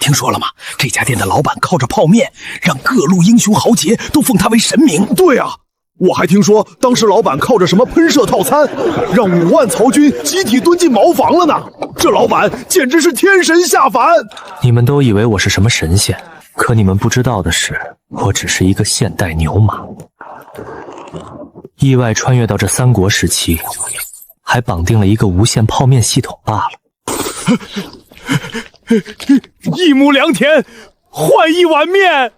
聽說了嗎？這家店的老板靠着泡面，讓各路英雄豪傑都奉他為神明。对啊，我还听说当时老板靠着什麼噴射套餐，讓5萬曹軍集體蹲進茅房了呢。這老板簡直是天神下凡。你們都以為我是什麼神仙，可你們不知道的是，我只是一個現代牛馬，意外穿越到這三國時期，還綁定了一個無限泡面系統罷了。一畝良田換一碗面，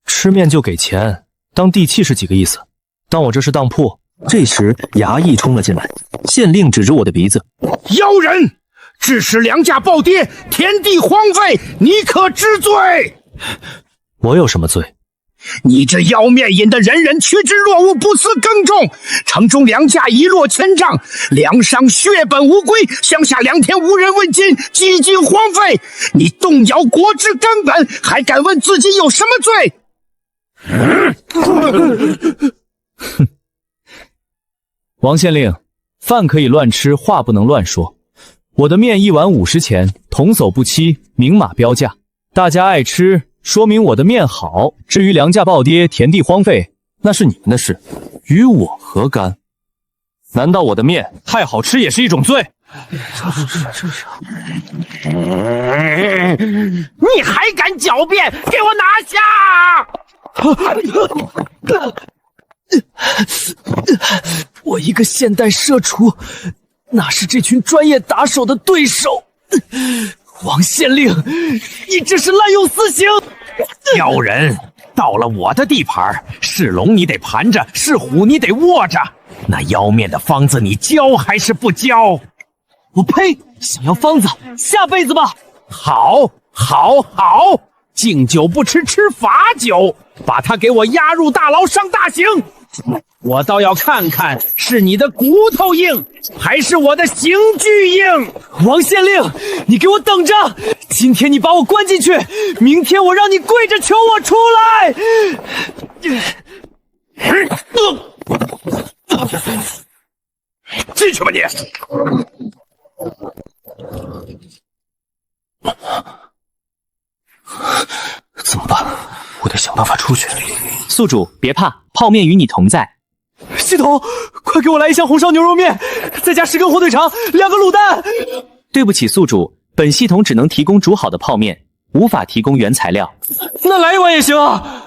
吃面就給錢，當地契是幾個意思？當我這是當鋪？這時衙役衝了進來，縣令指着我的鼻子：妖人，致使糧價暴跌，田地荒廢，你可知罪？我有什麼罪？你這要面引得人人趨之若鶩，不思耕種，城中糧價一落千丈，糧商血本無歸，鄉下良田無人問津，幾近荒廢。你動搖國之根本，還敢問自己有什麼罪？王县令，飯可以亂吃，話不能亂說。我的面一碗50錢，童叟不欺，明碼標價，大家愛吃，說明我的面好。至於糧價暴跌，田地荒廢，那是你們的事，與我何干？難道我的面太好吃也是一種罪？你還敢狡辯？給我拿下！我一個現代社畜，哪是這群專業打手的對手？王縣令，你這是濫用私刑！妖人，到了我的地盤，是龍你得盤着，是虎你得臥着。那妖面的方子你教還是不教？我呸！想要方子，下輩子吧！好，敬酒不吃吃罚酒，把他給我押入大牢上大刑。我倒要看看是你的骨頭硬，還是我的刑具硬。王县令，你給我等着！今天你把我關進去，明天我讓你跪着求我出來。進去吧你！怎麼辦？我得想辦法出去。宿主別怕，泡面與你同在。系統，快給我來一箱紅燒牛肉麵，再加10根火腿腸，2個滷蛋。對不起，宿主，本系統只能提供煮好的泡面，無法提供原材料。那來一碗也行啊，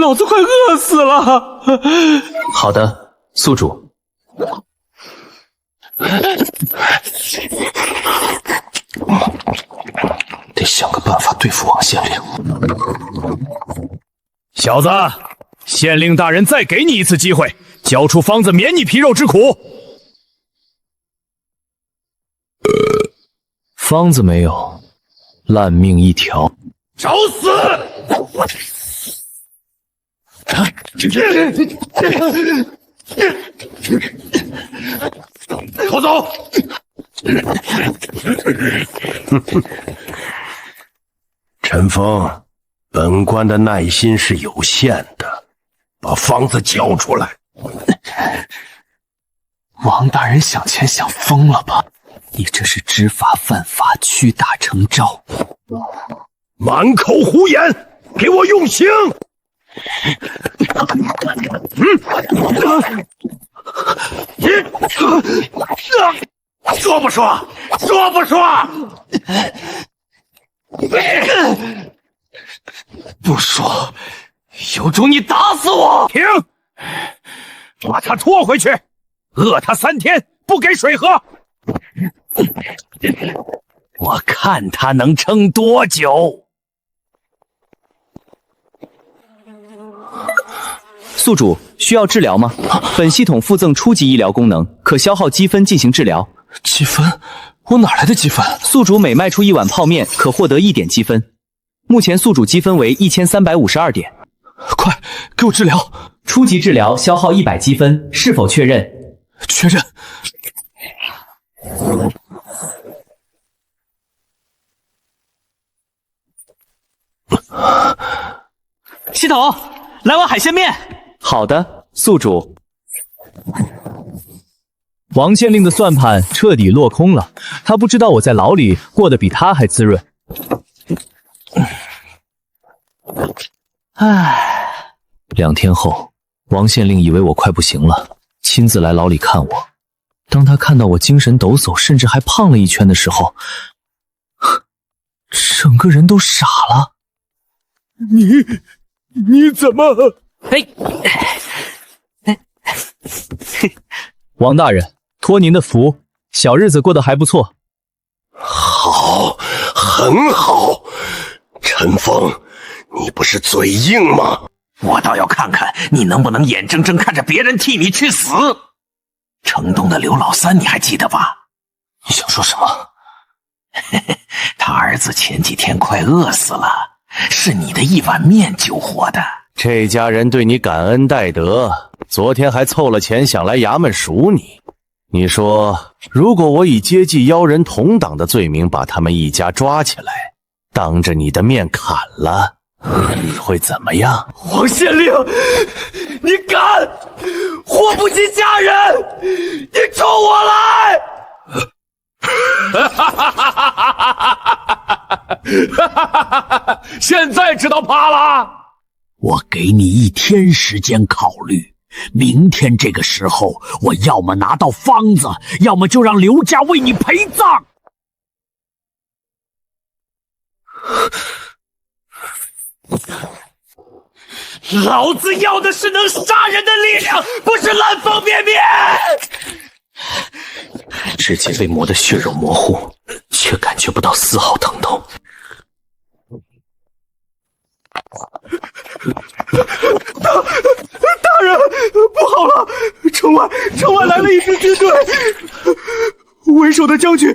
老子快餓死了。好的，宿主。得想個辦法對付王縣令。小子，縣令大人再給你一次機會，交出方子免你皮肉之苦。方子沒有，爛命一條。找死！逃走！陈峰，本官的耐心是有限的，把方子交出來。王大人想錢想瘋了吧？你這是知法犯法，屈打成招。滿口胡言，給我用刑！說不說？說不說？不說，有種你打死我！停！把他拖回去，餓他3天，不給水喝。我看他能撐多久。宿主需要治療嗎？本系統附贈初級醫療功能，可消耗積分進行治療。積分？我哪來的積分？宿主每賣出1碗泡麵，可獲得1點積分。目前宿主積分為1352點。快給我治療！初級治療消耗100積分，是否確認？確認。系統，來碗海鮮麵。好的，宿主。王县令的算盘徹底落空了，他不知道我在牢裡過得比他還滋潤。唉，2天後，王县令以為我快不行了，親自來牢裡看我。當他看到我精神抖擻，甚至還胖了1圈的時候，整個人都傻了。你怎麼？王大人，托您的福，小日子過得還不錯。好，很好。陈峰，你不是嘴硬嗎？我倒要看看你能不能眼睁睁看着別人替你去死。城東的劉老三你還記得吧？你想說什麼？他兒子前幾天快餓死了，是你的1碗麵救活的。這家人對你感恩戴德，昨天還湊了錢想來衙門贖你。你說，如果我以接濟妖人同黨的罪名把他們一家抓起来，當着你的面砍了，你会怎麼樣？王县令，你敢！祸不及家人，你冲我来！现在知道怕了？我給你1天時間考慮，明天這個時候，我要麼拿到方子，要麼就讓劉家為你陪葬。老子要的是能殺人的力量，不是爛方便面！指尖被磨得血肉模糊，卻感覺不到絲毫疼痛。大人，不好了！城外來了一支軍隊，為首的將軍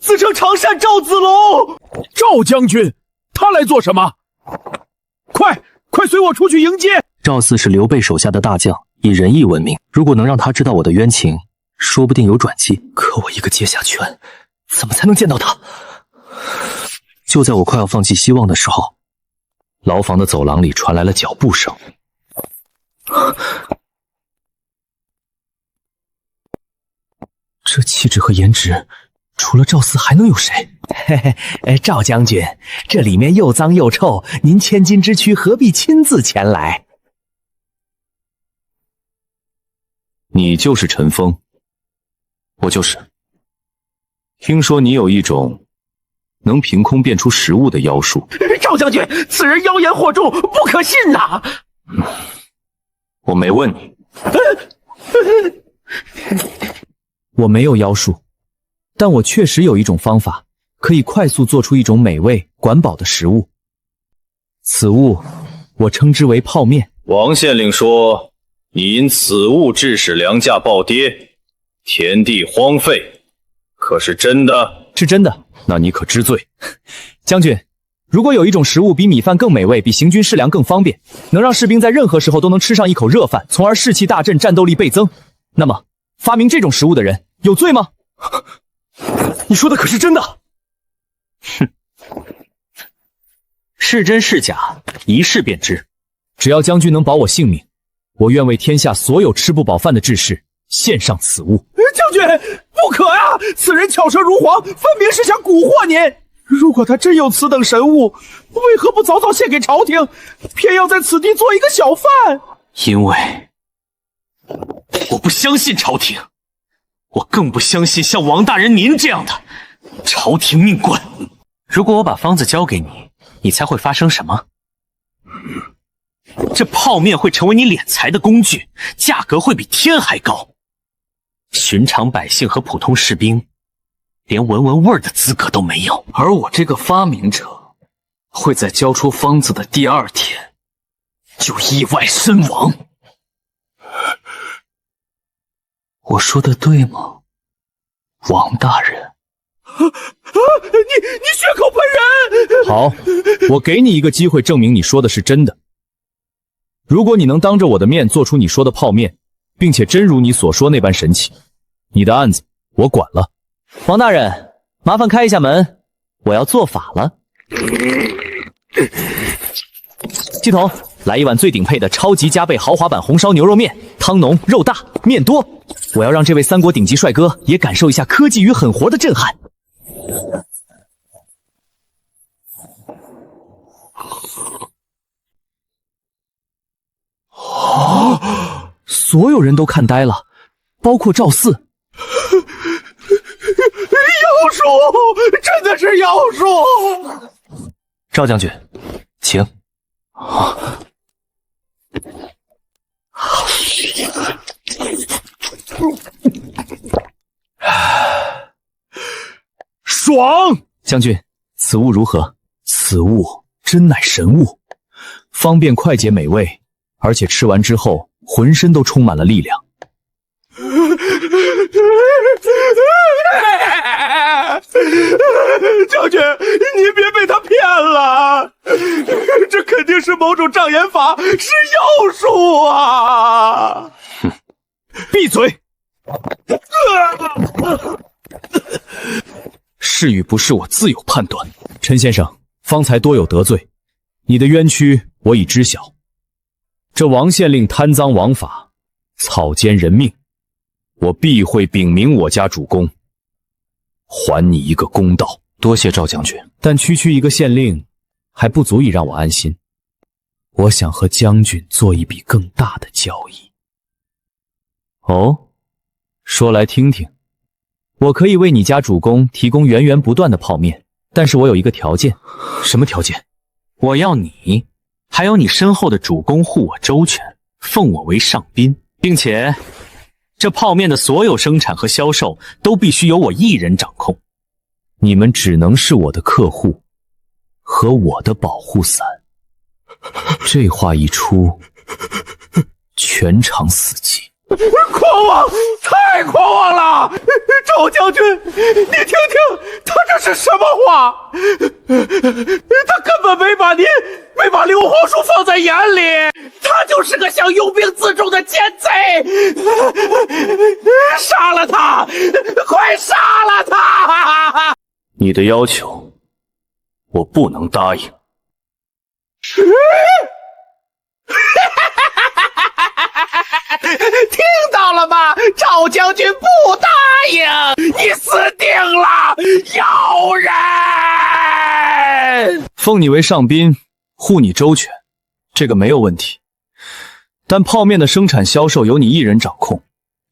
自稱常善趙子龍。趙將軍，他來做什麼？快隨我出去迎接！趙四是劉備手下的大將，以仁義聞名。如果能讓他知道我的冤情，說不定有轉機。可我一個階下拳，怎麼才能見到他？就在我快要放棄希望的時候，牢房的走廊裡傳來了腳步聲。這氣質和顏值，除了趙四還能有誰？嘿嘿，趙將軍，這裡面又髒又臭，您千金之軀何必親自前來？你就是陳峰。我就是。聽說你有一種能憑空變出食物的妖術。趙將軍，此人妖言惑眾，不可信吶！我沒問你。我沒有妖術，但我確實有一種方法，可以快速做出一種美味管飽的食物。此物我稱之為泡麵。王縣令說，你因此物致使糧價暴跌，田地荒廢，可是真的？是真的。那你可知罪？將軍，如果有一種食物比米飯更美味，比行軍士糧更方便，能讓士兵在任何時候都能吃上一口熱飯，從而士氣大振，戰鬥力倍增，那麼發明這種食物的人有罪嗎？你說的可是真的？哼，是真是假，一試便知。只要將軍能保我性命，我願為天下所有吃不飽飯的志士獻上此物。將軍，不可呀！此人巧舌如簧，分明是想蛊惑您。如果他真有此等神物，為何不早早獻給朝廷，偏要在此地做一個小販？因為我不相信朝廷，我更不相信像王大人您這樣的朝廷命官。如果我把方子交給你，你猜會發生什麼？這泡麵會成為你斂財的工具，價格會比天還高。尋常百姓和普通士兵連聞聞味兒的資格都沒有，而我這個發明者會在交出方子的第2天就意外身亡。我說的對嗎，王大人？你血口噴人！好，我給你一個機會證明你說的是真的。如果你能當着我的面做出你說的泡麵，並且真如你所說那般神奇，你的案子我管了。王大人，麻煩開一下門，我要做法了。系統，來一碗最頂配的超級加倍豪華版紅燒牛肉麵，湯濃肉大麵多。我要讓這位三國頂級帥哥也感受一下科技與狠活的震撼。所有人都看呆了，包括趙四。妖術，真的是妖術！趙將軍，請。爽！将軍，此物如何？此物真乃神物，方便快捷美味，而且吃完之後渾身都充滿了力量。将軍，你別被他騙了，這肯定是某種障眼法，是妖術啊！哼，閉嘴！是與不是我自有判斷。陳先生，方才多有得罪，你的冤屈我已知曉。這王縣令貪臧枉法，草菅人命，我必會稟明我家主公，還你一個公道。多謝趙將軍，但區區一個縣令還不足以讓我安心。我想和將軍做一筆更大的交易。哦，說來聽聽。我可以為你家主公提供源源不斷的泡麵，但是我有一個條件。什麼條件？我要你，還有你身後的主公護我周全，奉我為上賓，並且這泡麵的所有生產和銷售都必須由我一人掌控。你們只能是我的客戶和我的保護傘。這話一出，全場死寂。狂妄，太狂妄了！趙將軍，你聽聽，他這是什麼話？他根本沒把劉皇叔放在眼裡，他就是個想擁兵自重的奸賊！殺了他！快殺了他！你的要求，我不能答應。听到了嗎？趙將軍不答應，你死定了，妖人！奉你為上賓，護你周全，這個沒有問題。但泡麵的生產銷售由你一人掌控，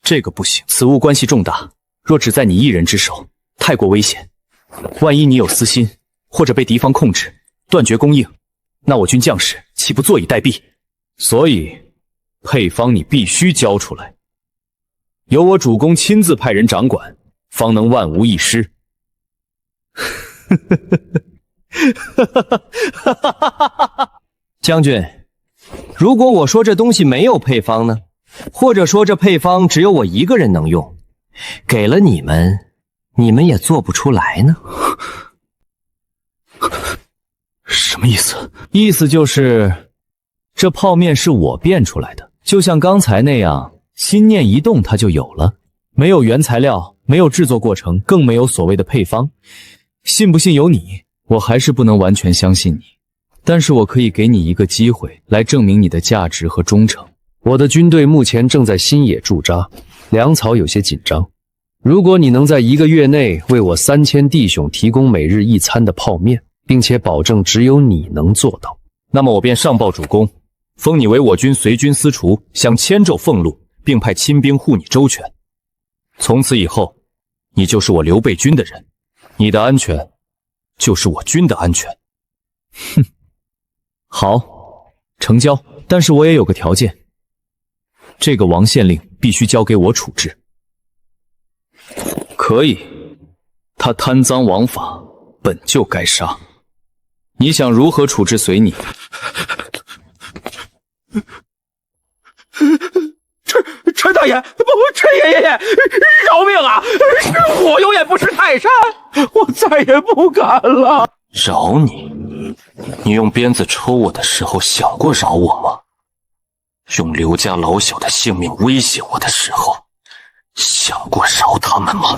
這個不行。此物關係重大，若只在你一人之手，太過危險。萬一你有私心，或者被敵方控制，斷絕供應，那我軍將士豈不坐以待斃？所以配方你必須交出來，由我主公親自派人掌管，方能萬無一失。將軍，如果我說這東西沒有配方呢？或者說這配方只有我一個人能用，給了你們，你們也做不出來呢？什麼意思？意思就是這泡麵是我變出來的，就像剛才那樣，心念一動它就有了，沒有原材料，沒有製作過程，更沒有所謂的配方。信不信由你，我還是不能完全相信你。但是我可以給你一個機會來證明你的價值和忠誠。我的軍隊目前正在新野駐紮，糧草有些緊張。如果你能在1個月內為我3000弟兄提供每日1餐的泡麵，並且保證只有你能做到，那麼我便上報主公，封你為我軍隨軍司廚，享千胄俸祿，並派親兵護你周全。從此以後，你就是我劉備軍的人，你的安全就是我軍的安全。哼，好，成交。但是我也有個條件，這個王縣令必須交給我處置。可以，他貪臧枉法，本就該殺。你想如何處置隨你。陳大爺，不，陳爺爺，饒命啊！我永遠不是泰山，我再也不敢了。饒你？你用鞭子抽我的時候想過饒我嗎？用劉家老小的性命威脅我的時候，想過饒他們嗎？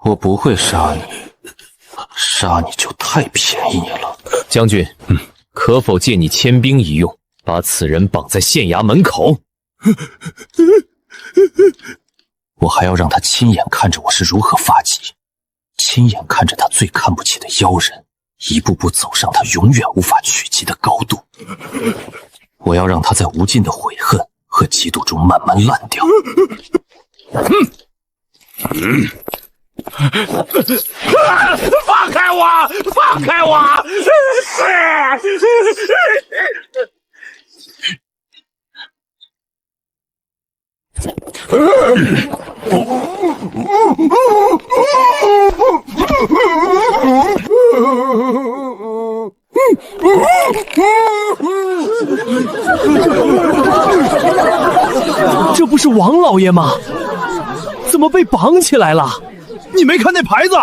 我不會殺你，殺你就太便宜了。将军，可否借你千兵一用，把此人绑在县衙门口？我还要让他亲眼看着我是如何发迹，亲眼看着他最看不起的妖人一步步走上他永遠無法企及的高度。我要讓他在無盡的悔恨和嫉妒中慢慢爛掉。放開我！放開我！这不是王老爺嗎？怎麼被綁起來了？你沒看那牌子？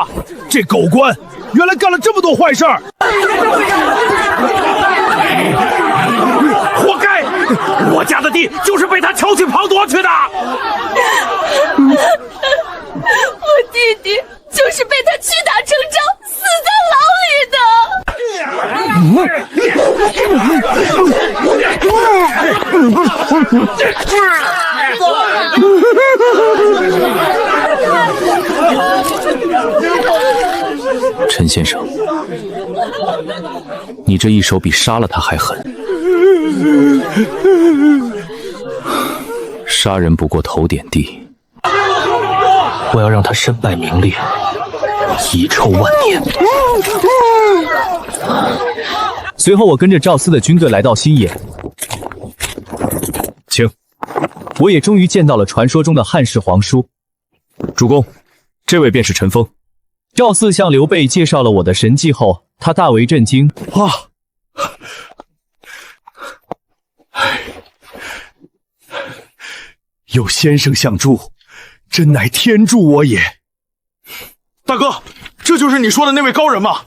這狗官原來幹了這麼多壞事兒，活該！我家的地就是被他巧取豪奪去的。我弟弟就是被他屈打成招，死在牢裡的。陈先生，你这一手比殺了他還狠。殺人不過頭點地，我要讓他身敗名裂，遺臭萬年。隨後，我跟着趙斯的軍隊來到新野，請。我也終於見到了傳說中的漢室皇叔。主公，這位便是陳封。趙四向劉備介紹了我的神蹟後，他大為震驚。有先生相助，真乃天助我也。大哥，這就是你說的那位高人嗎？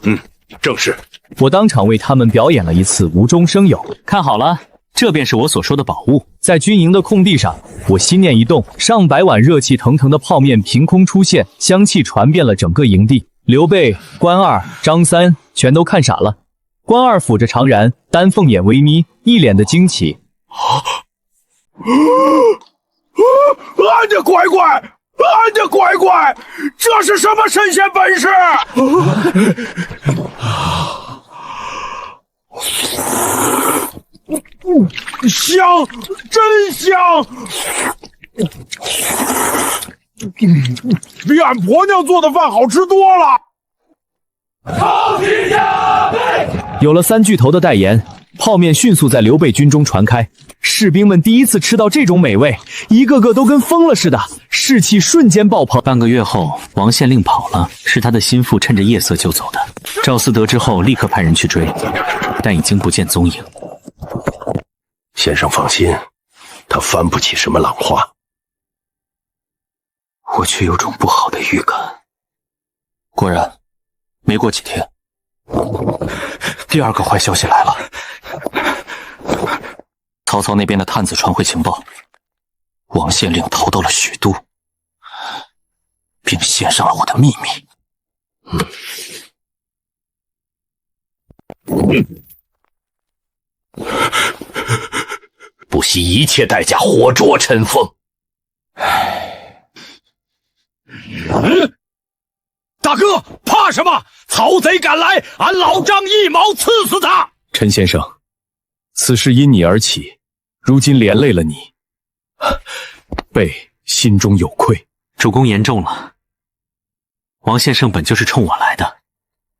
正是。我當場為他們表演了一次無中生有。看好了，這便是我所說的寶物。在軍營的空地上，我心念一動，上百碗熱氣騰騰的泡麵憑空出現，香氣傳遍了整個營地。劉備、關二、張三全都看傻了。關二撫着長髯，丹鳳眼微眯，一臉的驚奇。俺的乖乖，俺的乖乖，這是什麼神仙本事？香，真香！比俺婆娘做的飯好吃多了。有了三巨頭的代言，泡面迅速在劉備軍中傳開。士兵們第一次吃到這種美味，一個個都跟瘋了似的，士氣瞬間爆棚。半個月後，王縣令跑了，是他的心腹趁着夜色就走的。趙斯得知後，立刻派人去追，但已經不見蹤影。先生放心，他翻不起什麼浪花。我卻有種不好的預感。果然，沒過幾天，第二個壞消息來了。曹操那邊的探子傳回情報，王縣令逃到了許都，並獻上了我的秘密。不惜一切代價活捉陳封。大哥，怕什麼？曹賊敢來，俺老張一矛刺死他！陳先生，此事因你而起，如今連累了你，備心中有愧。主公言重了，王先生本就是衝我來的，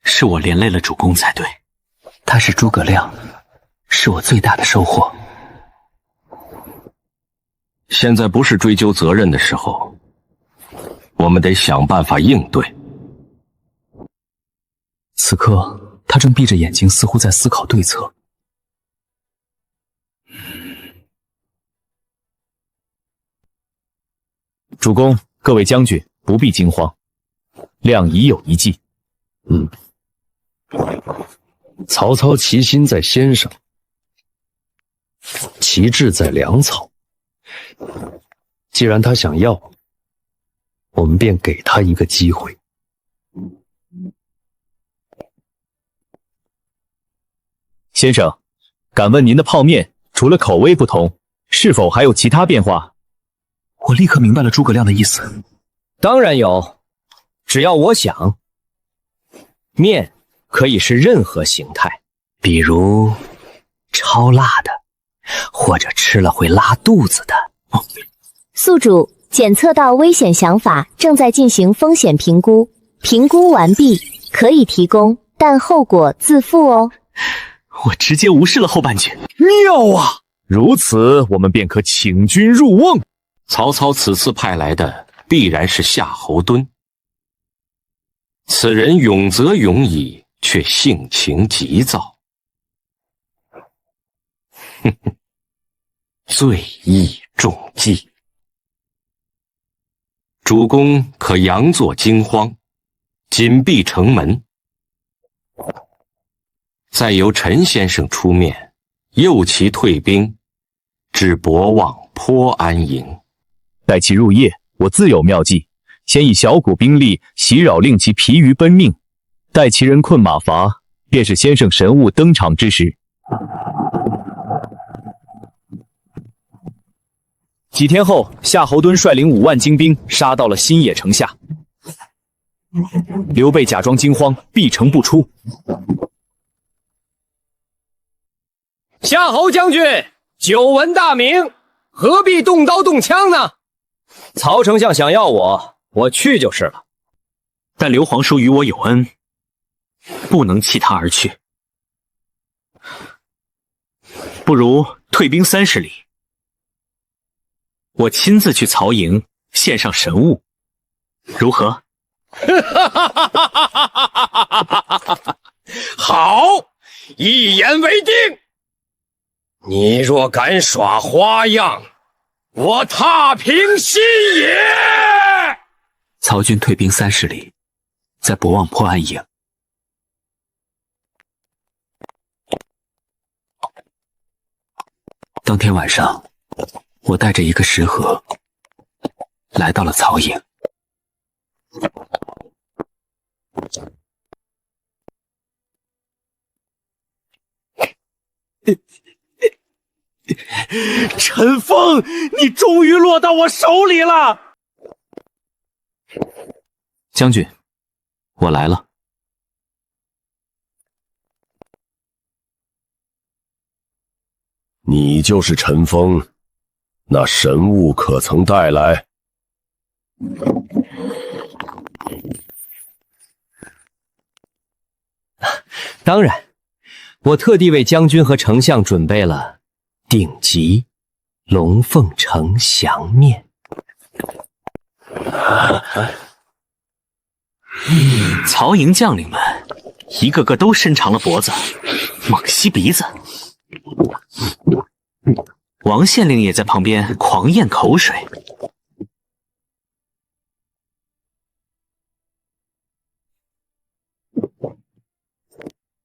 是我連累了主公才對。他是諸葛亮，是我最大的收穫。現在不是追究責任的時候，我們得想辦法應對。此刻，他正閉着眼睛，似乎在思考對策。主公，各位將軍不必驚慌，亮已有一計。曹操其心在先生，其志在粮草。既然他想要，我們便給他一個機會。先生，敢問您的泡面除了口味不同，是否還有其他變化？我立刻明白了诸葛亮的意思。当然有，只要我想，面可以是任何形态，比如超辣的，或者吃了会拉肚子的。宿主检测到危险想法，正在进行风险评估，评估完毕，可以提供，但后果自负哦。我直接无视了后半句。妙啊！如此，我们便可请君入瓮。曹操此次派来的必然是夏侯惇，此人勇则勇矣，却性情急躁，罪亦重计。主公可佯作驚慌，緊閉城門，再由陳先生出面，诱其退兵，至博望坡安营。待其入夜，我自有妙計，先以小股兵力袭擾，令其疲於奔命，待其人困馬乏，便是先生神物登場之时。几天後，夏侯惇率領5萬精兵殺到了新野城下。劉備假裝驚慌，閉城不出。夏侯將軍，久聞大名，何必動刀動槍呢？曹丞相想要我，我去就是了。但劉皇叔與我有恩，不能棄他而去。不如退兵30里，我親自去曹營獻上神物，如何？好，一言為定。你若敢耍花樣，我踏平西野。曹軍退兵30里，在博望坡安營。當天晚上，我帶着一個食盒來到了曹營。陈峰，你終於落到我手裡了。將軍，我來了。你就是陳峰，那神物可曾帶來？當然，我特地為將軍和丞相準備了頂級龍鳳呈祥面。曹營將領們一個個都伸長了脖子，猛吸鼻子。王縣令也在旁邊狂咽口水。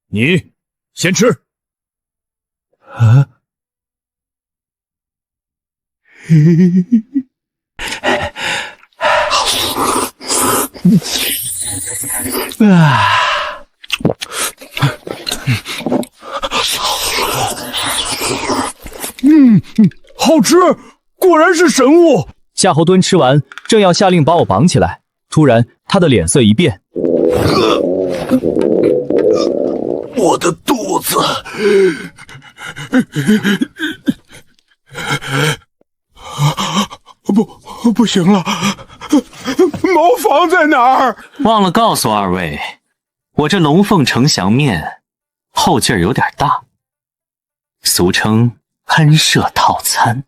你先吃。啊？好吃，果然是神物。夏侯惇吃完，正要下令把我綁起來，突然他的臉色一變。我的肚子，不行了，茅房在哪兒？忘了告訴二位，我這龍鳳呈祥面後勁兒有點大，俗稱噴射套餐。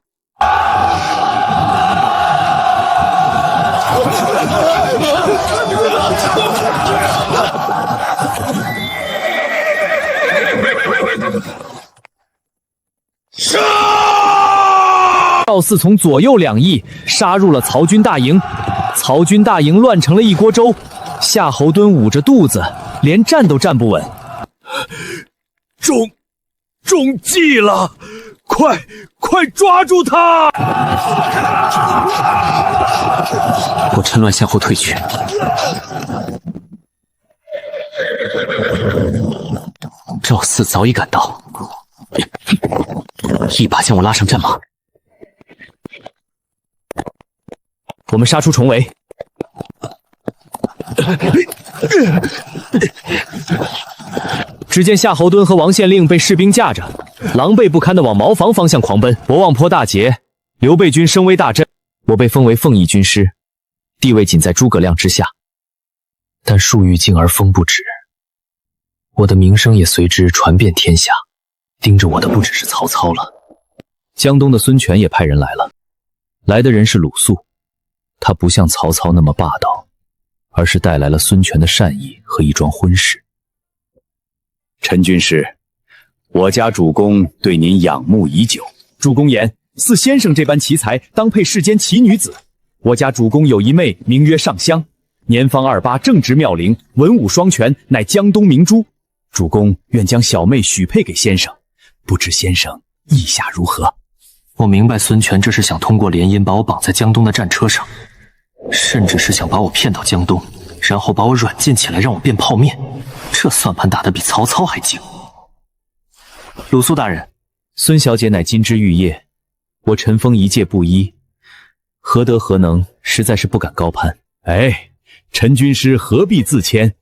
赵四从左右2翼殺入了曹軍大營，曹軍大營亂成了一鍋粥。夏侯惇捂着肚子，連站都站不穩。中計了！快抓住他！我趁亂向後退去。趙四早已趕到，一把将我拉上戰馬。我們殺出重圍。只見夏侯惇和王縣令被士兵架着，狼狽不堪地往茅房方向狂奔。博望坡大捷，劉備軍声威大振，我被封為奉義軍師，地位僅在諸葛亮之下。但樹欲靜而風不止，我的名聲也隨之傳遍天下。盯着我的不只是曹操了，江東的孫權也派人來了。來的人是魯肅，他不像曹操那麼霸道，而是帶來了孫權的善意和一樁婚事。陈軍師，我家主公對您仰慕已久。主公言，似先生這般奇才，當配世間奇女子。我家主公有一妹，名曰上香，年方28，正值妙齡，文武雙全，乃江東明珠。主公願將小妹許配給先生，不知先生意下如何？我明白孫權這是想通過联姻把我綁在江東的戰車上，甚至是想把我騙到江東，然後把我軟禁起來，讓我變泡麵。這算盤打得比曹操還精。魯肅大人，孫小姐乃金枝玉葉，我塵封一介布衣，何德何能，實在是不敢高攀。哎，陳軍師何必自謙？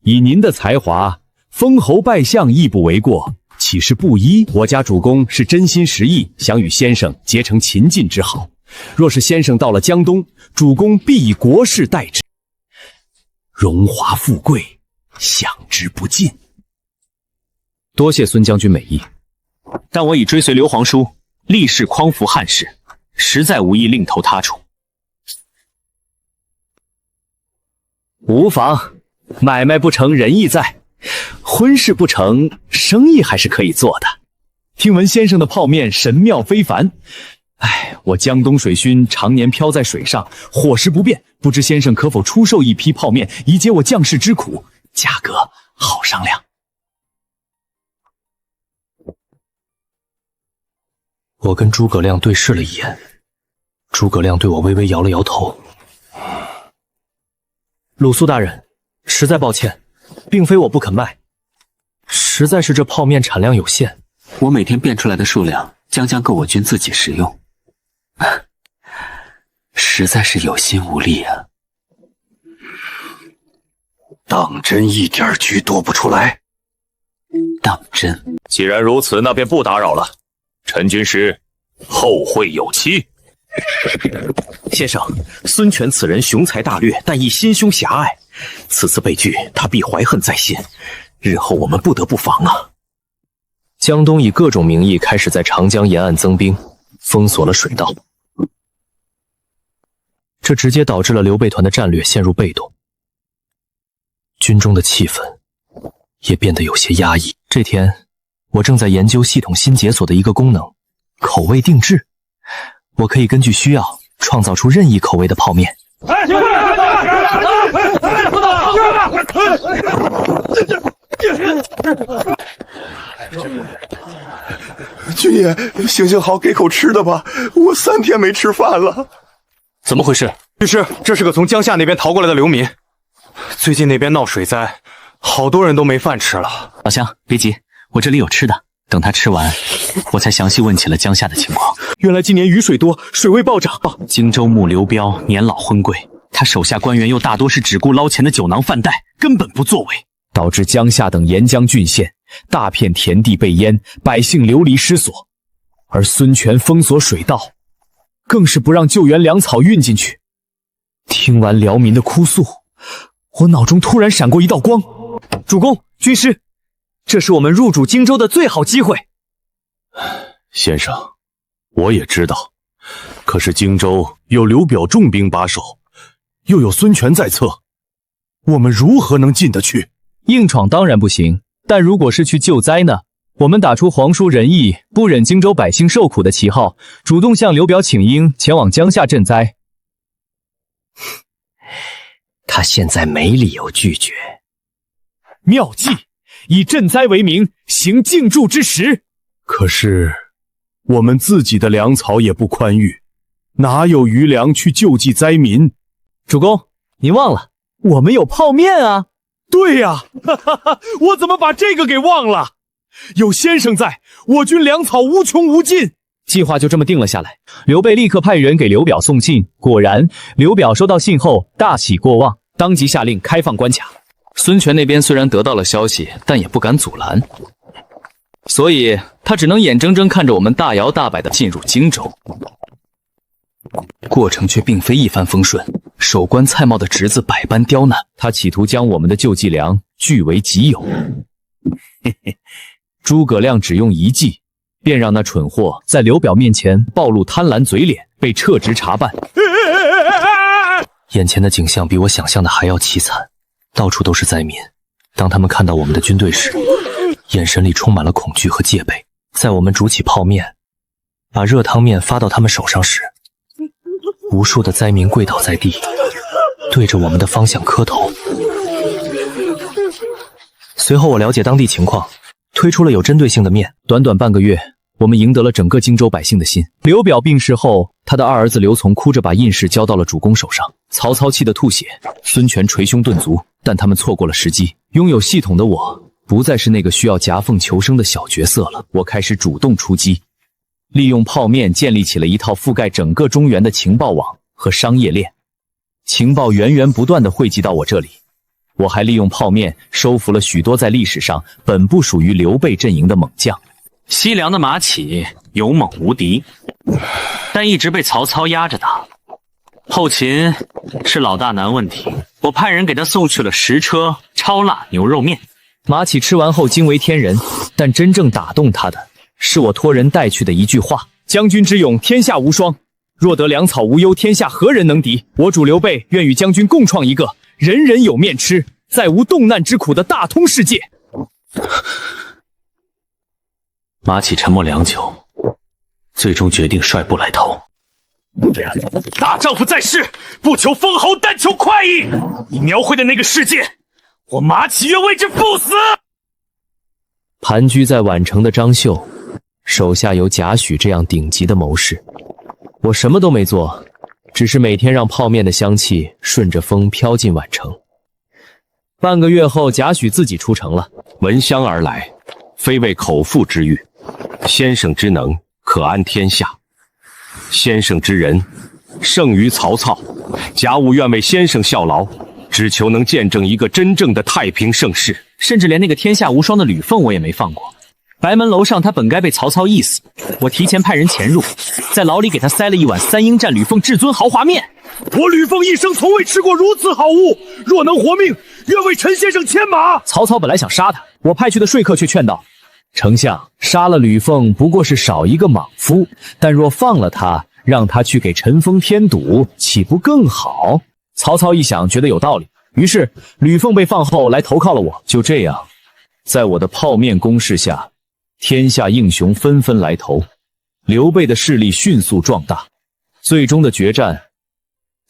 以您的才華，封侯拜相亦不為過，豈是布衣？我家主公是真心實意，想與先生結成秦晉之好。若是先生到了江東，主公必以國事待之，榮華富貴，享之不盡。多謝孫將軍美意，但我已追隨劉皇叔，立誓匡扶漢室，實在無意另投他處。無妨，買賣不成仁義在，婚事不成，生意還是可以做的。聽聞先生的泡麵神妙非凡，哎，我江東水勳常年漂在水上，伙食不便，不知先生可否出售一批泡麵，以解我將士之苦，價格好商量。我跟諸葛亮對視了一眼，諸葛亮對我微微搖了搖頭。魯肅大人，實在抱歉，並非我不肯賣，實在是這泡麵產量有限，我每天變出來的數量將夠我軍自己食用，實在是有心無力啊。當真一點居多不出來？當真。既然如此，那便不打擾了。陳軍師，後會有期。先生，孫權此人雄才大略，但亦心胸狹隘。此次被拒，他必懷恨在心，日後我們不得不防啊。江東以各種名義開始在長江沿岸增兵，封鎖了水道，這直接導致了劉備團的戰略陷入被動，軍中的氣氛也變得有些壓抑。這天，我正在研究系統新解鎖的一個功能——口味定制。我可以根據需要創造出任意口味的泡麵。軍爺，行好，給口吃的吧，我3天沒吃飯了。怎麼回事？律師，這是個從江夏那邊逃過來的流民，最近那邊鬧水災，好多人都沒飯吃了。老鄉，別急，我這裡有吃的。等他吃完，我才詳細問起了江夏的情況。原來今年雨水多，水位暴漲。荊州牧劉彪年老昏貴，他手下官員又大多是只顧撈錢的酒囊飯袋，根本不作為，導致江夏等沿江郡縣大片田地被淹，百姓流離失所。而孫權封鎖水道，更是不讓救援糧草運進去。聽完遼民的哭訴，我腦中突然閃過一道光。主公，軍師，這是我們入主荊州的最好機會。先生，我也知道，可是荊州有劉表重兵把守，又有孫權在側，我們如何能進得去？硬闖當然不行，但如果是去救災呢？我們打出皇叔仁義，不忍荊州百姓受苦的旗號，主動向劉表請纓，前往江夏賑災。他現在沒理由拒絕。妙計，以賑災為名，行進駐之實。可是我們自己的糧草也不寬裕，哪有餘糧去救濟災民？主公，您忘了，我們有泡麵啊！對呀，我怎麼把這個給忘了？有先生在，我軍粮草无窮無盡。计劃就這麼定了下來。劉備立刻派人給劉表送信，果然，劉表收到信後大喜過望，當即下令開放關卡。孫權那邊雖然得到了消息，但也不敢阻攔，所以他只能眼睜睜看着我們大搖大擺地進入荊州。過程卻並非一帆風順，守關蔡瑁的侄子百般刁難，他企圖將我們的救濟糧據為己有。嘿嘿，諸葛亮只用一計，便讓那蠢貨在劉表面前暴露貪婪嘴臉，被撤職查辦。眼前的景象比我想象的還要淒慘，到處都是災民。當他們看到我們的軍隊時，眼神裡充滿了恐懼和戒備。在我們煮起泡面，把熱湯面發到他們手上時，無數的災民跪倒在地，對着我們的方向磕頭。隨後我了解當地情況，推出了有針對性的面。短短半個月，我們贏得了整個荊州百姓的心。劉表病逝後，他的二兒子劉琮哭着把印事交到了主公手上。曹操氣得吐血，孫權捶胸頓足，但他們錯過了時機。擁有系統的我，不再是那個需要夾縫求生的小角色了。我開始主動出擊，利用泡面建立起了一套覆蓋整個中原的情報網和商業鏈。情報源源不斷地匯集到我這裡。我還利用泡面收服了許多在歷史上本不屬於劉備陣營的猛將。西涼的馬起勇猛無敵，但一直被曹操壓着打。後勤是老大難問題，我派人給他送去了10車超辣牛肉麵。馬起吃完後驚為天人，但真正打動他的是我托人帶去的一句話：將軍之勇，天下無雙。若得糧草無憂，天下何人能敵？我主劉備願與將軍共創一個人人有面吃，再無動難之苦的大通世界。馬起沉默良久，最終決定率部來投。大丈夫在世，不求封侯，但求快意。你描繪的那個世界，我馬起願為之赴死。盤踞在宛城的張繡，手下有賈詡這樣頂級的謀士。我什麼都沒做，只是每天讓泡面的香氣順着風飄進宛城。半個月後，賈詡自己出城了。聞香而來，非為口腹之欲。先生之能，可安天下。先生之人，勝於曹操。賈務願為先生效勞，只求能見證一個真正的太平盛世。甚至連那個天下無双的呂奉我也沒放過。白門樓上他本該被曹操缢死，我提前派人潛入，在牢裡給他塞了一碗3英戰呂奉至尊豪華麵。我呂奉一生從未吃過如此好物，若能活命，願為陳先生牽馬。曹操本來想殺他，我派去的說客卻勸道：丞相，殺了呂奉不過是少一個莽夫，但若放了他，讓他去給陳封添堵，豈不更好？曹操一想，覺得有道理，於是呂奉被放後來投靠了我。就這樣，在我的泡面攻勢下，天下英雄紛紛來投，劉備的勢力迅速壯大。最終的決戰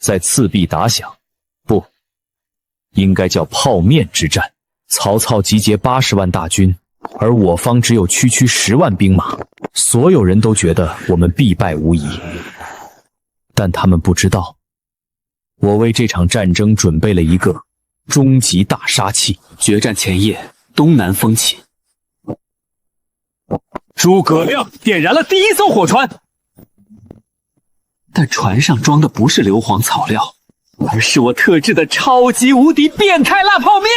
在赤壁打響，不，應該叫泡面之戰。曹操集結80萬大軍，而我方只有區10萬兵馬，所有人都覺得我們必敗無疑，但他們不知道，我為這場戰爭準備了一個終極大殺器。決戰前夜，東南風起，諸葛亮點燃了第一艘火船，但船上裝的不是硫磺草料，而是我特制的超級無敌变態辣泡面。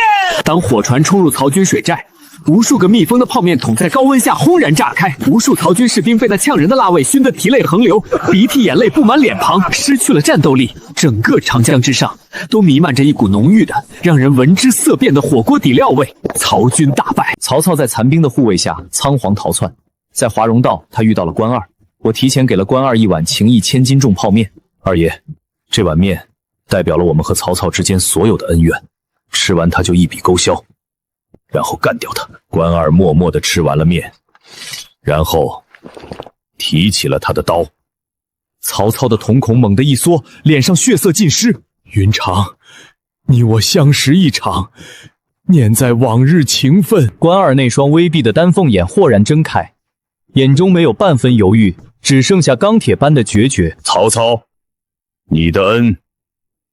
当火船衝入曹軍水寨，無數個密封的泡面桶在高溫下轟然炸開，無數曹軍士兵被那嗆人的辣味燻得涕淚橫流，鼻涕眼淚布滿臉龐，失去了戰鬥力。整個長江之上都彌漫着一股濃郁的讓人聞之色變的火鍋底料味。曹軍大敗，曹操在殘兵的護衛下倉皇逃竄。在華容道，他遇到了關二，我提前給了關二一碗情義千斤重泡面。二爺，這碗面代表了我們和曹操之間所有的恩怨，吃完它就一筆勾銷，然後幹掉他。關二默默地吃完了面，然後提起了他的刀。曹操的瞳孔猛地一縮，臉上血色盡失。雲長，你我相識一場，念在往日情分。關二那雙微閉的丹鳳眼豁然睜開，眼中沒有半分猶豫，只剩下鋼鐵般的決絕。曹操，你的恩，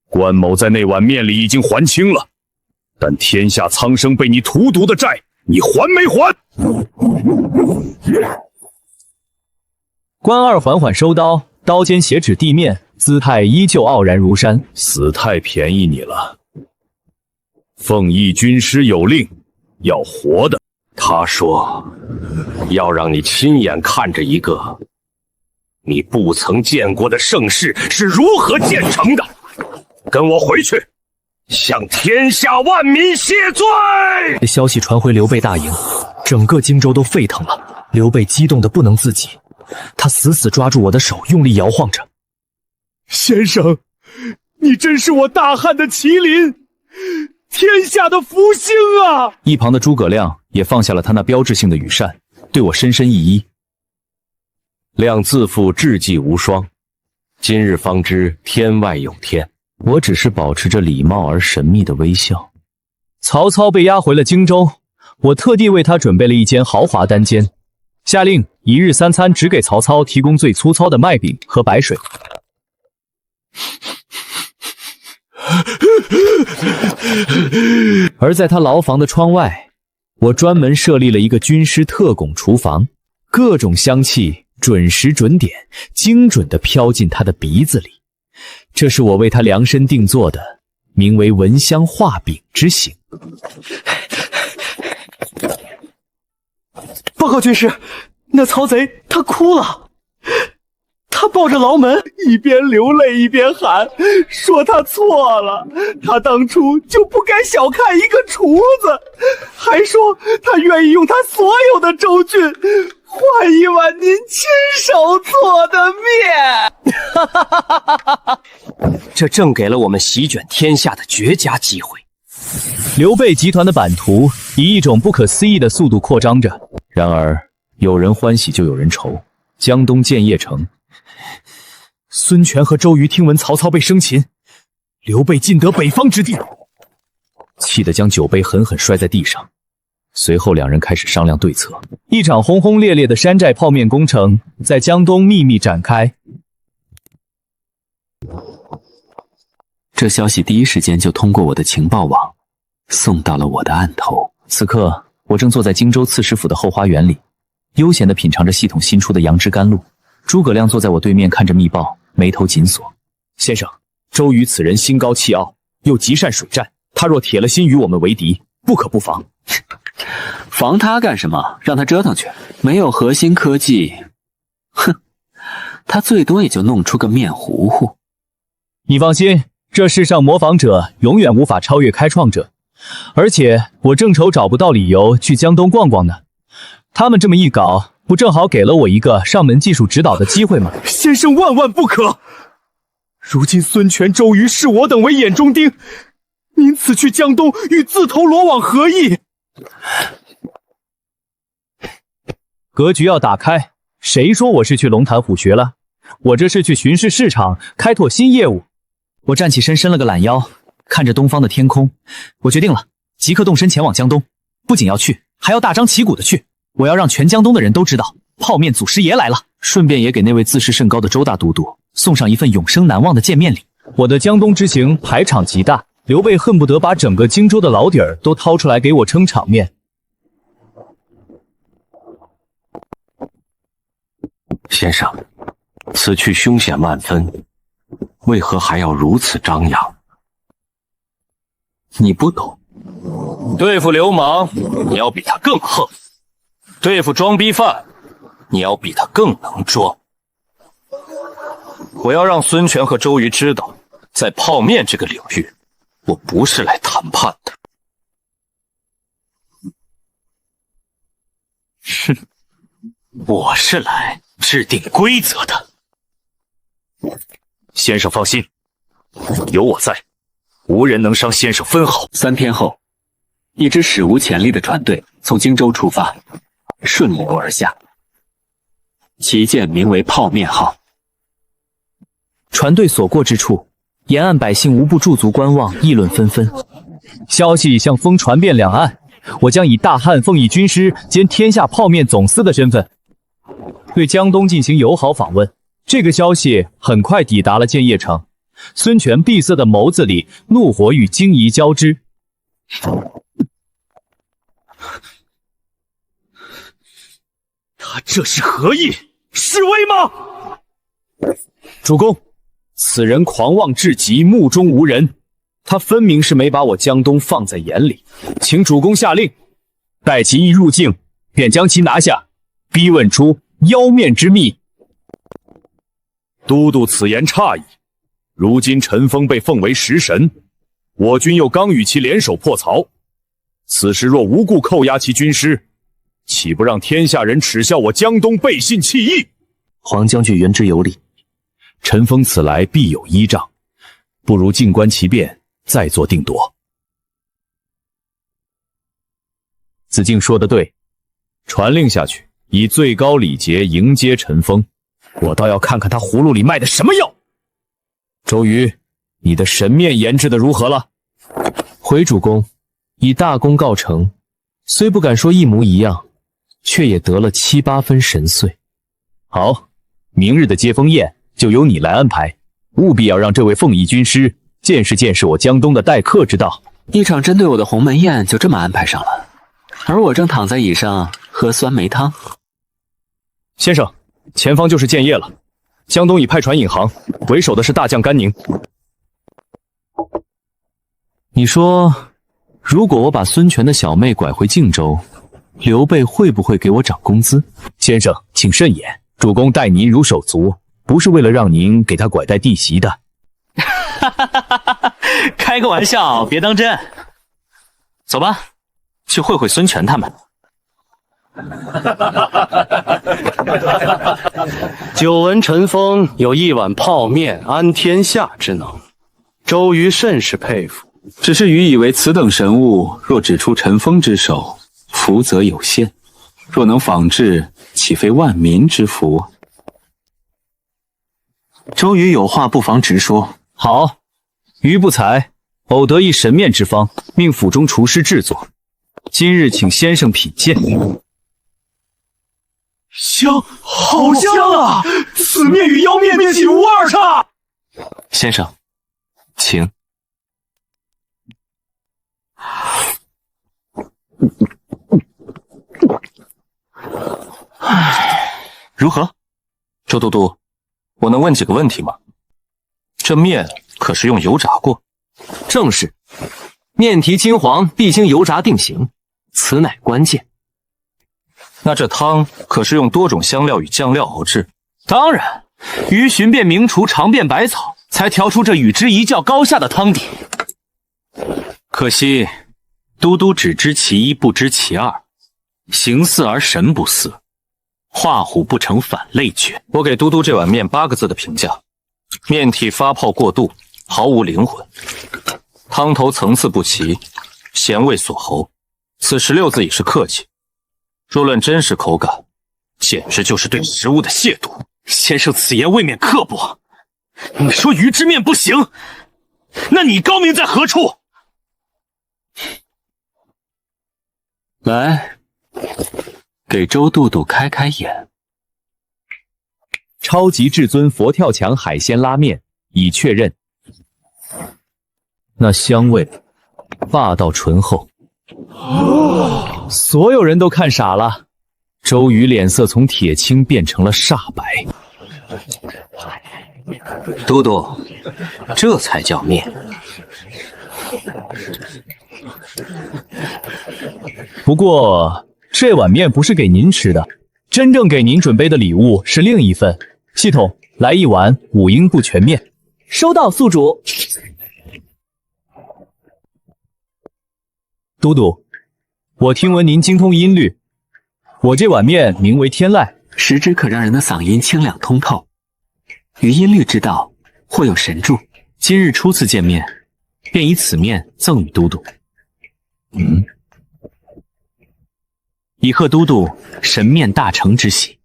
關某在那碗面裡已經還清了，但天下蒼生被你荼毒的債，你還沒還？关二緩緩收刀，刀尖斜指地面，姿態依舊傲然如山。死太便宜你了。奉義軍師有令，要活的。他說，要讓你親眼看着一個你不曾見過的盛世是如何建成的。跟我回去，向天下萬民謝罪。消息傳回劉備大營，整個荊州都沸騰了。劉備激動得不能自己，他死死抓住我的手，用力搖晃着。先生，你真是我大漢的麒麟，天下的福星啊！一旁的諸葛亮也放下了他那標誌性的羽扇，对我深深一揖。亮自负志技無雙，今日方知天外有天。我只是保持着禮貌而神秘的微笑。曹操被押回了荊州，我特地為他準備了一間豪華單间，下令一日三餐只給曹操提供最粗糙的麥餅和白水。而在他牢房的窗外，我专門設立了一個軍師特供廚房，各種香氣準時準點，精準地飄進他的鼻子裡。這是我為他量身定做的，名為聞香化餅之刑。報告軍師，那曹賊他哭了，他抱着牢門，一邊流淚一邊喊，說他錯了，他當初就不該小看一個廚子，還說他願意用他所有的州郡換一碗您親手做的面。這正給了我們席捲天下的絕佳機會。劉備集團的版圖以一種不可思議的速度擴張着，然而有人歡喜就有人愁。江東建業城，孫權和周瑜聽聞曹操被生擒，劉備盡得北方之地，氣得將酒杯狠狠摔在地上。隨後兩人開始商量對策，一場轟轟烈烈的山寨泡麵工程在江東秘密展開。這消息第一時間就通過我的情報網送到了我的案頭。此刻我正坐在荊州刺史府的後花園裡，悠閒地品嘗着系統新出的楊枝甘露。諸葛亮坐在我對面看着密報，眉頭緊鎖。先生，周瑜此人心高氣傲，又極善水戰，他若鐵了心與我們為敵，不可不防。防他幹什麼？讓他折騰去。沒有核心科技，哼，他最多也就弄出個麵糊糊。你放心，這世上模仿者永遠無法超越開創者。而且我正愁找不到理由去江東逛逛呢。他們這麼一搞，不正好給了我一個上門技術指導的機會嗎？先生萬萬不可！如今孫權、周瑜視我等為眼中釘，您此去江東與自投羅網何意？格局要打開，誰說我是去龍潭虎穴了？我這是去巡視市場，開拓新業務。我站起身，伸了個懶腰，看着東方的天空，我決定了，即刻動身前往江東。不僅要去，還要大張旗鼓的去。我要讓全江東的人都知道，泡麵祖師爺來了。順便也給那位自視甚高的周大都督送上一份永生難忘的見面禮。我的江東之行排場極大，劉備恨不得把整個荊州的老底兒都掏出來給我撐場面。先生，此去凶險萬分，為何還要如此張揚？你不懂，對付流氓，你要比他更橫；對付裝逼犯，你要比他更能裝。我要讓孫權和周瑜知道，在泡麵這個領域，我不是來談判的。哼，我是來制定規則的。先生放心，有我在，无人能傷先生分毫。3天後，一支史無前例的船隊從荊州出發，順流而下，旗艦名為泡麵號。船隊所過之處，沿岸百姓無不駐足觀望，議論紛紛。消息像風傳遍兩岸，我將以大漢奉義軍師兼天下泡麵總司的身份，對江東進行友好訪問。這個消息很快抵達了建業城，孫權閉塞的眸子裡怒火與驚疑交織。他這是何意？示威嗎？主公，此人狂妄至極，目中無人。他分明是没把我江東放在眼裡，請主公下令，待其一入境，便将其拿下，逼問出妖面之秘。都督此言差矣。如今陈封被奉為食神，我軍又剛與其聯手破曹，此時若無故扣押其軍師，豈不讓天下人恥笑我江東背信棄義？黃將軍言之有理，陳封此來必有依仗，不如静觀其变，再做定夺。子敬說得对，傳令下去，以最高禮節迎接陳封。我倒要看看他葫蘆裡賣的什麼藥。周瑜，你的神面研制的如何了？回主公，以大功告成，虽不敢說一模一樣，却也得了7、8分神髓。好，明日的接风宴就由你来安排，務必要讓這位凤儀軍師見識見識我江東的待客之道。一場針對我的鸿門宴就这麼安排上了，而我正躺在椅上喝酸梅湯。先生，前方就是建業了，江東已派船引航，為首的是大將甘寧。你說，如果我把孙权的小妹拐回靖州，刘備會不會給我漲工資？先生，請慎言，主公待您如手足，不是為了讓您給他拐帶弟媳的。開個玩笑，別當真。走吧，去會會孫權他們。久聞陳封有一碗泡麵安天下之能，周瑜甚是佩服。只是愚以為此等神物，若只出陳封之手，福澤有限；若能仿製，豈非萬民之福？周瑜有話不妨直說。好，瑜不才，偶得一神面之方，命府中廚師制作，今日請先生品鑑。香，好香啊！此面與妖面豈無二差？先生，請。如何？周都督，我能問幾個問題嗎？這面可是用油炸過？正是，面體金黃，必經油炸定型，此乃關鍵。那這湯可是用多種香料與醬料熬製？當然，於尋遍名廚，嘗遍百草，才調出這與之一較高下的湯底。可惜，都督只知其一，不知其二，形似而神不似，畫虎不成反類犬。我給都督這碗面8個字的評價：面體發泡過度，毫無靈魂；湯頭層次不齊，鹹味鎖喉。此16字已是客氣。若論真實口感，簡直就是對食物的褻瀆。先生此言未免刻薄。你說魚之面不行，那你高明在何處？來，給周都督開開眼。超級至尊佛跳牆海鮮拉麵已確認，那香味霸道醇厚。所有人都看傻了，周瑜臉色從鐵青變成了煞白。都督，這才叫面。不過這碗面不是給您吃的，真正給您準備的禮物是另一份。系統，來一碗5英不全面。收到，宿主。都督，我聽聞您精通音律，我這碗面名為天籟，食之可讓人的嗓音清亮通透。於音律之道，或有神助。今日初次見面，便以此面贈與都督。以賀都督神面大成之喜。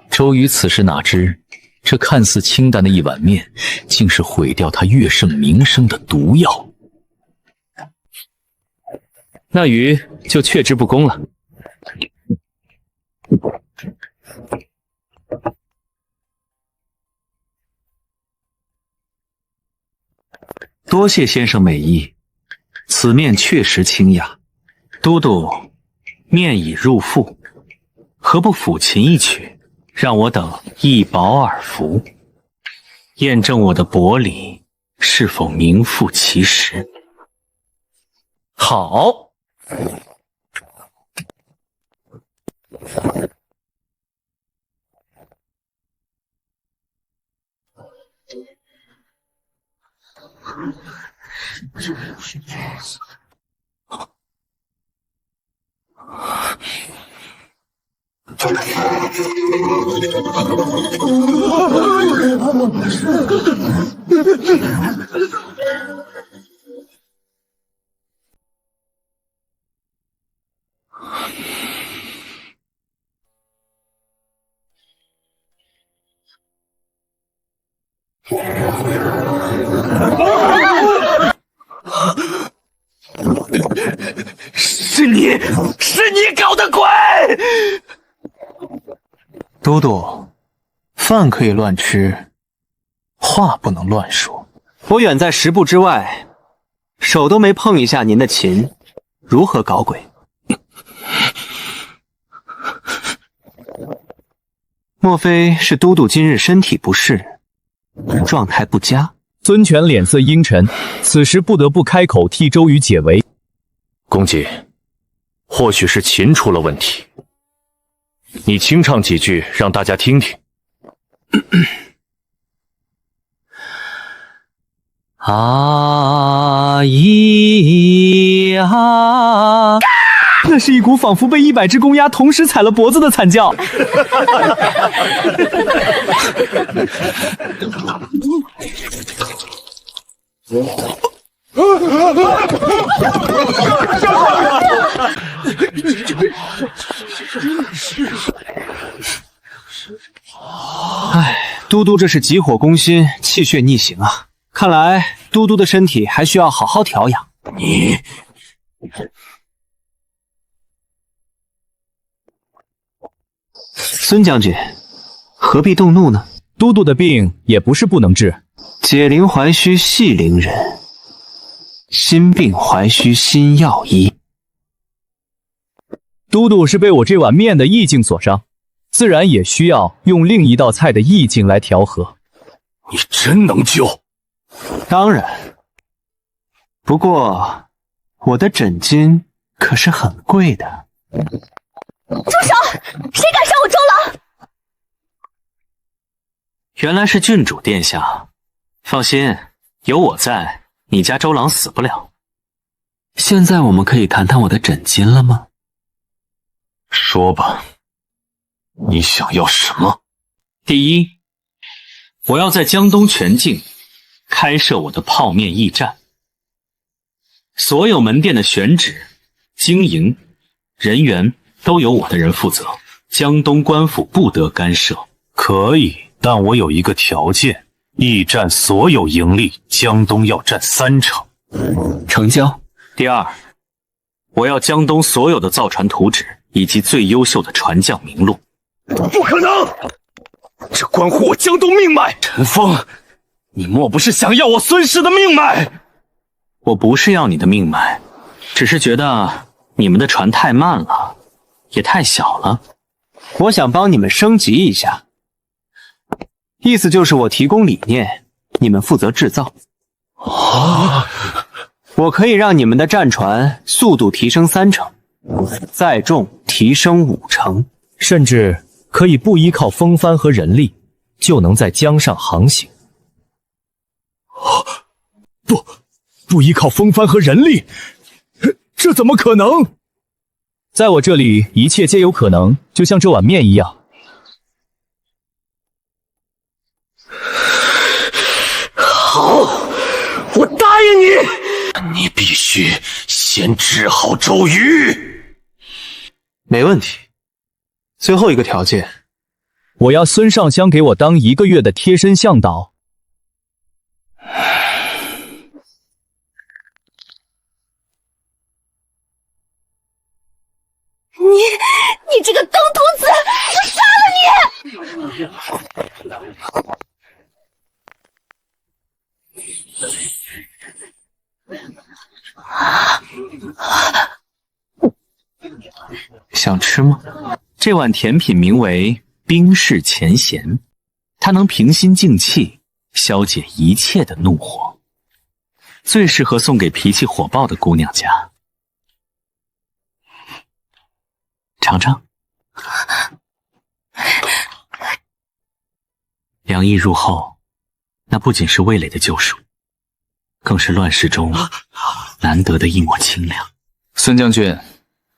周瑜此時哪知，這看似清淡的一碗面，竟是毀掉他樂聖名聲的毒藥。那瑜就卻之不恭了。多謝先生美意，此面確實清雅。都督面已入腹，何不撫琴一曲，讓我等一饱耳福，驗證我的薄禮是否名副其實。好。是你搞的鬼！都督，饭可以亂吃，話不能亂說。我遠在10步之外，手都沒碰一下您的琴，如何搞鬼？莫非是都督今日身體不適，狀態不佳？孙權臉色陰沉，此時不得不開口替周瑜解圍。公瑾，或許是琴出了問題，你清唱幾句，讓大家聽聽。啊咿啊！那是一股仿佛被100只公鴨同時踩了脖子的慘叫。哎，都督这是急火攻心，气血逆行啊！看来都督的身体還需要好好調養。你，孫將軍，何必動怒呢？都督的病也不是不能治。解鈴還須繫鈴人，心病還須心藥醫。都督是被我這碗麵的意境所傷，自然也需要用另一道菜的意境來調和。你真能救？當然，不過我的枕巾可是很貴的。住手！誰敢傷我周郎？原來是郡主殿下，放心，有我在，你家周郎死不了。現在我們可以談談我的枕巾了嗎？說吧，你想要什麼？第一，我要在江東全境開設我的泡麵驛站，所有門店的選址、經營、人員都由我的人負責，江東官府不得干涉。可以，但我有一個條件，驛站所有盈利，江東要佔30%。成交。第二，我要江東所有的造船圖紙以及最優秀的船匠名錄。不可能！這關乎我江東命脈。陳峰，你莫不是想要我孫氏的命脈？我不是要你的命脈，只是覺得你們的船太慢了，也太小了。我想幫你們升級一下，意思就是我提供理念，你們負責製造。我可以讓你們的戰船速度提升30%，載重提升50%，甚至可以不依靠風帆和人力，就能在江上航行。不依靠風帆和人力，這怎麼可能？在我這裡，一切皆有可能，就像這碗麵一樣。好，我答應你。你必須先治好周瑜。沒問題。最後一個條件，我要孫尚香給我當1個月的貼身向導。你這個登徒子，我殺了你！想吃嗎？這碗甜品名為冰釋前嫌，它能平心靜氣，消解一切的怒火，最適合送給脾氣火爆的姑娘家。尝嘗。梁毅入後，那不僅是魏磊的救贖，更是亂世中難得的一抹清涼。孙將軍，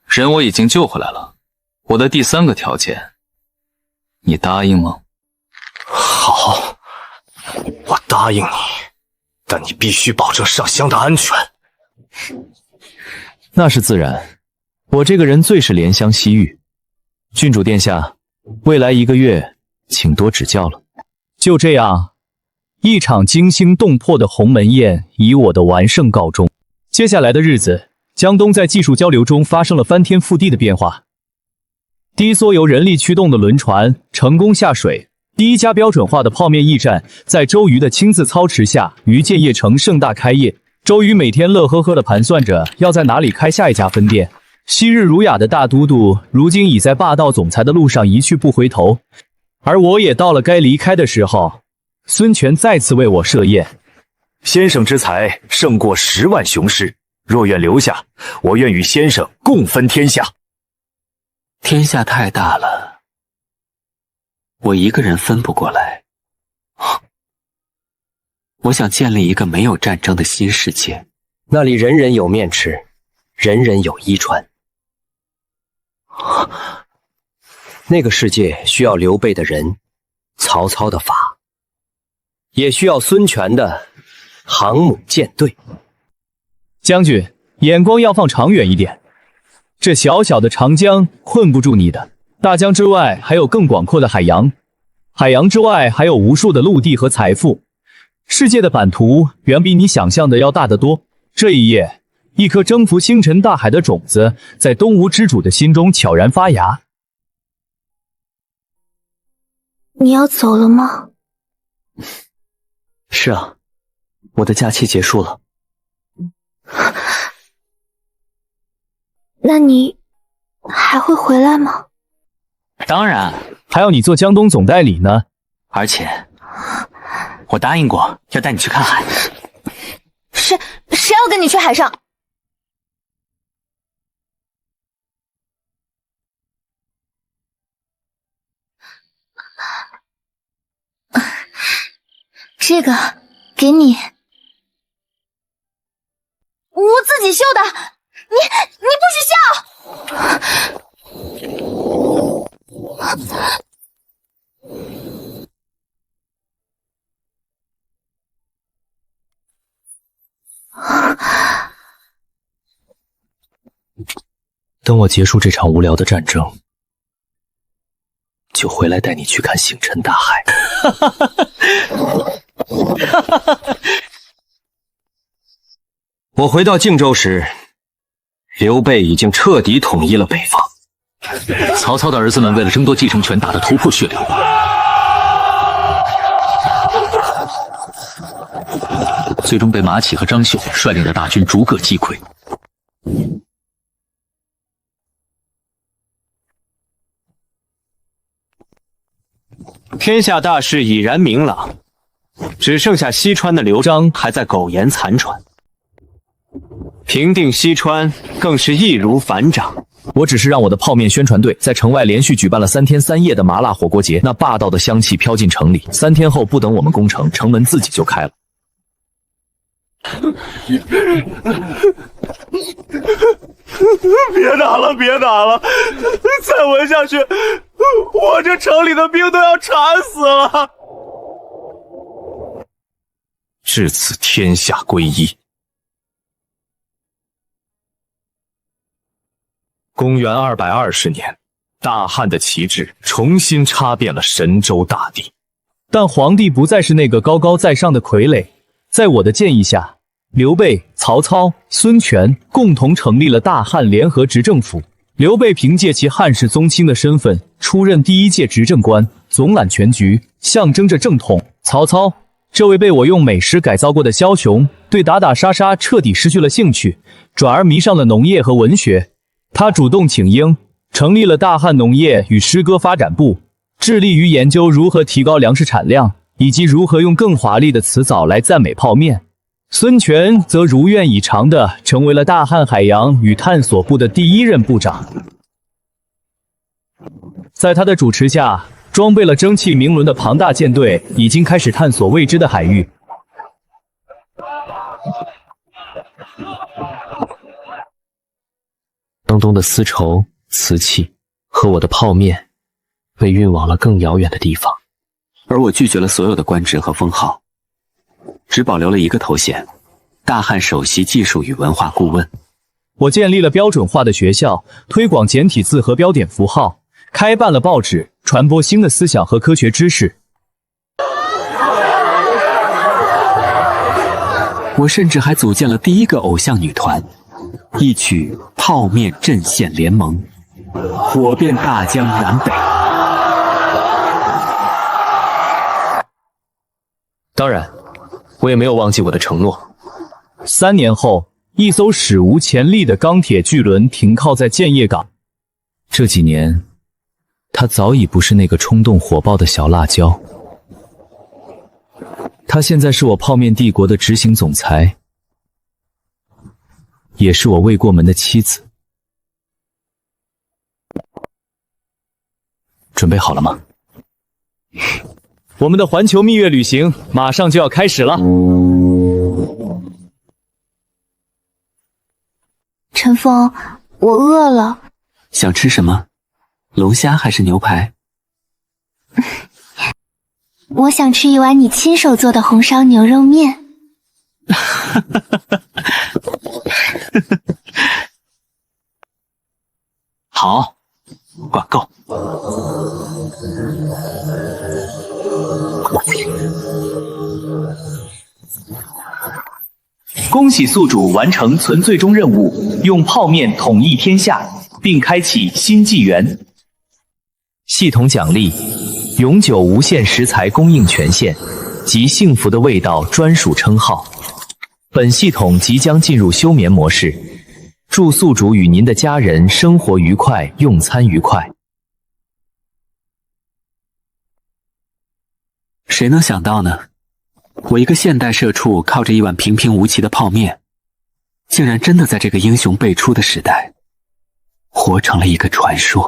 人我已經救回來了，我的第3個條件，你答應嗎？好，我答應你，但你必須保證上香的安全。那是自然，我這個人最是憐香惜玉。郡主殿下，未來1個月，請多指教了。就這樣，一場驚心動魄的鸿門宴以我的完勝告終。接下來的日子，江東在技術交流中發生了翻天覆地的變化。第一艘由人力驅動的輪船成功下水，第一家標準化的泡面驛站在周瑜的親自操持下於建業城盛大開業。周瑜每天樂呵呵地盤算着要在哪裡開下一家分店。昔日儒雅的大都督，如今已在霸道總裁的路上一去不回頭，而我也到了該離開的時候。孫權再次為我設宴，先生之才勝過10萬雄師，若願留下，我願與先生共分天下。天下太大了，我一個人分不過來。我想建立一個沒有戰爭的新世界，那裡人人有面吃，人人有衣穿。那個世界需要劉備的人，曹操的法，也需要孙權的航母艦隊。将軍，眼光要放長遠一點，這小小的長江困不住你的。大江之外還有更廣闊的海洋，海洋之外還有無數的陸地和財富。世界的版圖遠比你想象的要大得多。這一夜，一顆征服星辰大海的種子在東吳之主的心中悄然發芽。你要走了嗎？是啊，我的假期結束了。那你還會回來嗎？當然，還要你做江東總代理呢。而且我答應過要帶你去看海。誰要跟你去海上？这个给你，我自己绣的，你不许笑！等我結束這場無聊的戰爭，就回來帶你去看星辰大海。我回到荊州時，劉備已經徹底統一了北方。曹操的兒子們為了爭奪繼承權，打得頭破血流，最終被馬啟和張繡率領的大軍逐個擊潰。天下大勢已然明朗，只剩下西川的劉璋還在苟延殘喘。平定西川更是易如反掌。我只是讓我的泡面宣傳隊在城外連續舉辦了3天3夜的麻辣火鍋節，那霸道的香氣飄進城裡。3天後，不等我們攻城，城門自己就開了。別打了，別打了！再聞下去，我這城裡的兵都要慘死了。至此，天下歸一。公元220年，大漢的旗幟重新插遍了神州大地。但皇帝不再是那個高高在上的傀儡，在我的建議下，劉備、曹操、孫權共同成立了大漢聯合執政府。劉備憑借其漢室宗親的身份，出任第1屆執政官，總攬全局，象徵着正統。曹操，這位被我用美食改造過的梟雄，對打打殺殺徹底失去了興趣，轉而迷上了農業和文學。他主動請纓，成立了大漢農業與詩歌發展部，致力於研究如何提高糧食產量，以及如何用更華麗的詞藻來讚美泡麵。孫權則如願以償地成為了大漢海洋與探索部的第1任部長。在他的主持下，裝備了蒸汽明輪的龐大艦隊已經開始探索未知的海域。江東的絲綢、瓷器和我的泡麵被運往了更遙遠的地方，而我拒絕了所有的官職和封號，只保留了一個頭銜：大漢首席技術與文化顧問。我建立了標準化的學校，推廣簡體字和標點符號，開辦了報紙，傳播新的思想和科學知識。我甚至還組建了第1個偶像女團，一曲泡麵陣線聯盟，火遍大江南北。當然，我也沒有忘記我的承諾。3年後，一艘史無前例的鋼鐵巨輪停靠在建業港。這幾年，他早已不是那個衝動火爆的小辣椒。他現在是我泡麵帝國的執行總裁，也是我未過門的妻子。準備好了嗎？我們的環球蜜月旅行馬上就要開始了。陳峰，我餓了。想吃什麼？龍蝦還是牛排？我想吃一碗你親手做的紅燒牛肉麵。好，管夠。恭喜宿主完成存最終任務，用泡麵統一天下，並開啟新紀元。系統獎勵：永久無限食材供應權限及幸福的味道專屬稱號。本系統即將進入休眠模式，祝宿主與您的家人生活愉快，用餐愉快。誰能想到呢？我一個現代社畜，靠着一碗平平無奇的泡麵，竟然真的在這個英雄輩出的時代，活成了一個傳說。